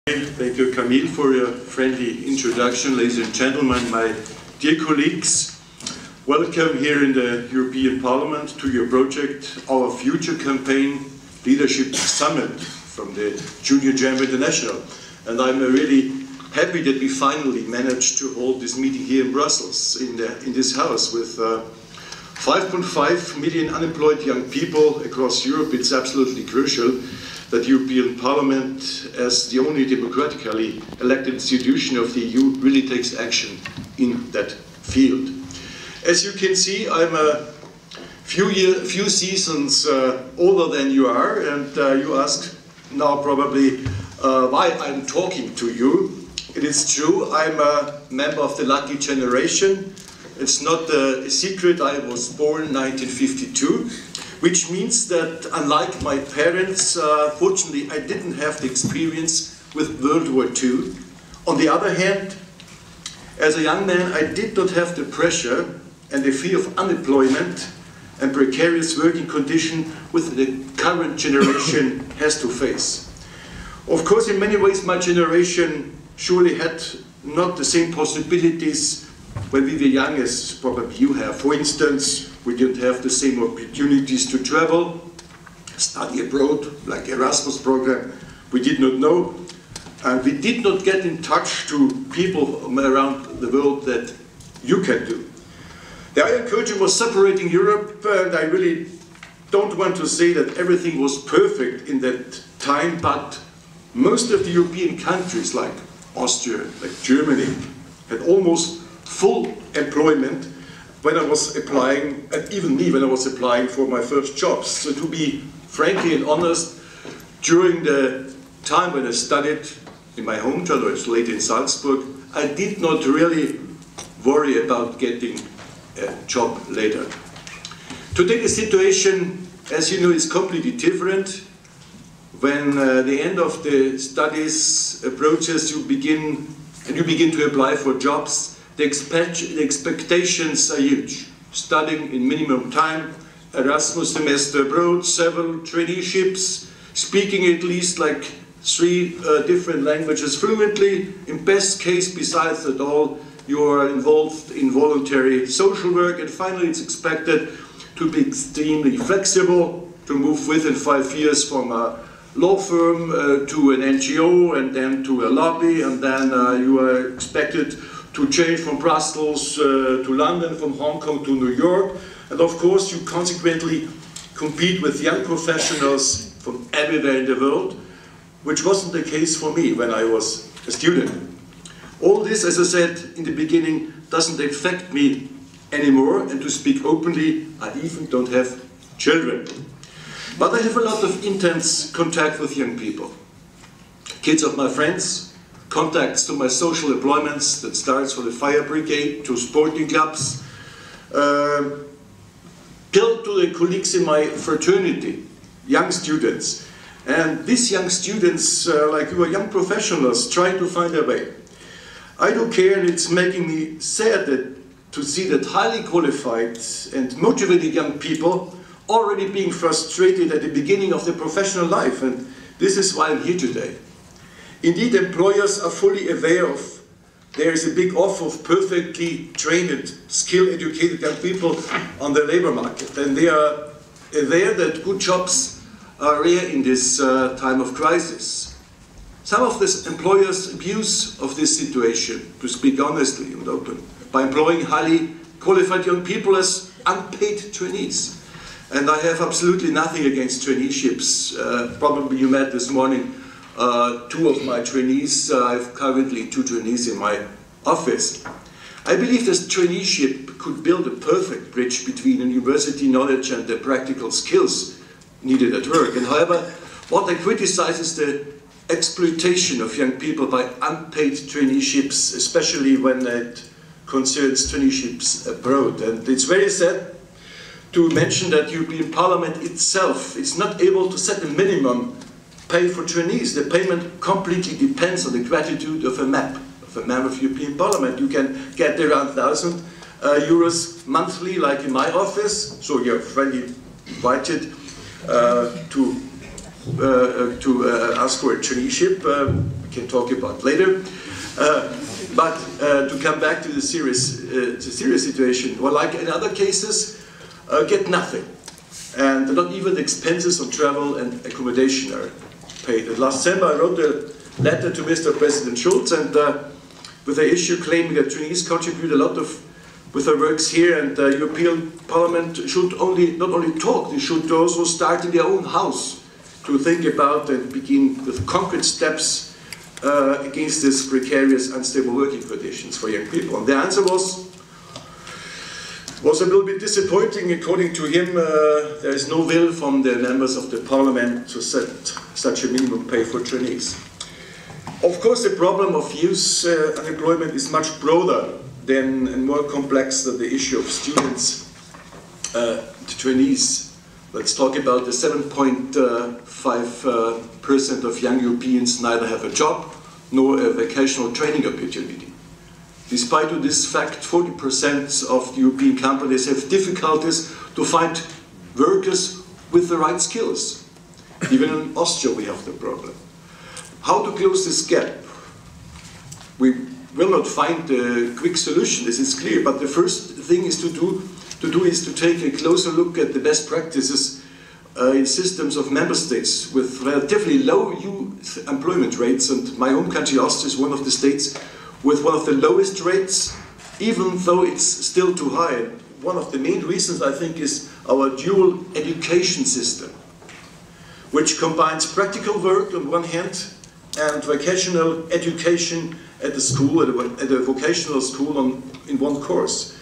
Thank you, Kamil, for your friendly introduction. Ladies and gentlemen, my dear colleagues, welcome here in the European Parliament to your project, Our Future Campaign Leadership Summit from the Junior Jam International. And I'm really happy that we finally managed to hold this meeting here in Brussels, in this house, with 5.5 million unemployed young people across Europe. It's absolutely crucial that the European Parliament, as the only democratically elected institution of the EU, really takes action in that field. As you can see, I'm a few seasons older than you are, and you ask now probably why I'm talking to you. It is true, I'm a member of the lucky generation. It's not a secret, I was born in 1952. Which means that, unlike my parents, fortunately I didn't have the experience with World War II. On the other hand, as a young man, I did not have the pressure and the fear of unemployment and precarious working condition which the current generation has to face. Of course, in many ways, my generation surely had not the same possibilities when we were young as probably you have. For instance, we didn't have the same opportunities to travel, study abroad, like Erasmus program. We did not know, and we did not get in touch to people around the world that you can do. The Iron Curtain was separating Europe, and I really don't want to say that everything was perfect in that time, but most of the European countries, like Austria, like Germany, had almost full employment when I was applying, and even me when I was applying for my first jobs. So to be frankly and honest, during the time when I studied in my hometown, or it's late in Salzburg, I did not really worry about getting a job later. Today the situation, as you know, is completely different. When the end of the studies approaches, you begin to apply for jobs. The expectations are huge. Studying in minimum time, Erasmus semester abroad, several traineeships, speaking at least like 3 different languages fluently. In best case, besides that all, you are involved in voluntary social work, and finally it's expected to be extremely flexible, to move within 5 years from a law firm to an NGO, and then to a lobby, and then you are expected to change from Brussels to London, from Hong Kong to New York. And of course, you consequently compete with young professionals from everywhere in the world, which wasn't the case for me when I was a student. All this, as I said in the beginning, doesn't affect me anymore, and to speak openly, I even don't have children. But I have a lot of intense contact with young people. Kids of my friends, contacts to my social employments that starts from the fire brigade to sporting clubs, till to the colleagues in my fraternity, young students. And these young students, like you are young professionals, trying to find their way. I do care, and it's making me sad to see that highly qualified and motivated young people already being frustrated at the beginning of their professional life, and this is why I'm here today. Indeed, employers are fully aware of there is a big offer of perfectly trained, skill-educated young people on the labor market, and they are aware that good jobs are rare in this time of crisis. Some of these employers abuse of this situation, to speak honestly and open, by employing highly qualified young people as unpaid trainees. And I have absolutely nothing against traineeships. Probably you met this morning 2 of my trainees. I have currently 2 trainees in my office. I believe this traineeship could build a perfect bridge between university knowledge and the practical skills needed at work. And however, what I criticize is the exploitation of young people by unpaid traineeships, especially when it concerns traineeships abroad. And it's very sad to mention that the European Parliament itself is not able to set a minimum pay for trainees. The payment completely depends on the gratitude of a member of the European Parliament. You can get around 1,000 euros monthly, like in my office, so you're friendly invited to ask for a traineeship. can talk about later. But to come back to the serious situation, well, like in other cases, get nothing. And not even the expenses on travel and accommodation are paid. And last December I wrote a letter to Mr. President Schulz, and with the issue claiming that trainees contribute a lot with their works here, and the European Parliament should not only talk, they should also start in their own house to think about and begin with concrete steps against these precarious, unstable working conditions for young people. And the answer was a little bit disappointing. According to him, there is no will from the members of the Parliament to set such a minimum pay for trainees. Of course, the problem of youth unemployment is much broader than and more complex than the issue of students to trainees. Let's talk about the 7.5% of young Europeans neither have a job nor a vocational training opportunity. Despite this fact, 40% of European companies have difficulties to find workers with the right skills. Even in Austria we have the problem. How to close this gap? We will not find a quick solution, this is clear, but the first thing is to take a closer look at the best practices in systems of member states with relatively low youth employment rates, and my home country Austria is one of the states with one of the lowest rates, even though it's still too high. One of the main reasons, I think, is our dual education system, which combines practical work on one hand and vocational education at the school, at a vocational school in one course.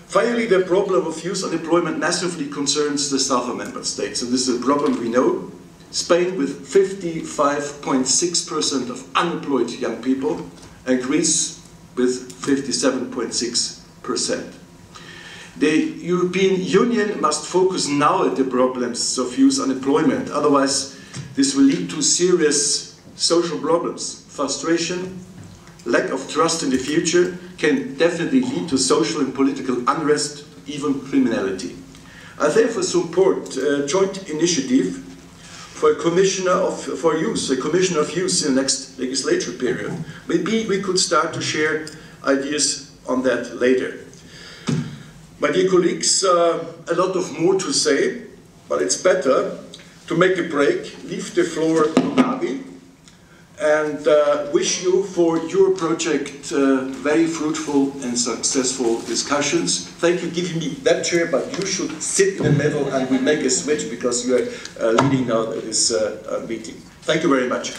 Finally, the problem of youth unemployment massively concerns the southern member states, and this is a problem we know. Spain with 55.6% of unemployed young people, and Greece with 57.6%. The European Union must focus now at the problems of youth unemployment, otherwise this will lead to serious social problems. Frustration, lack of trust in the future can definitely lead to social and political unrest, even criminality. I therefore support a joint initiative for a commissioner for youth in the next legislature period. Maybe we could start to share ideas on that later. My dear colleagues, a lot of more to say, but it's better to make a break, leave the floor to Navi, and wish you for your project very fruitful and successful discussions. Thank you for giving me that chair, but you should sit in the middle and we make a switch because you are leading now this meeting. Thank you very much.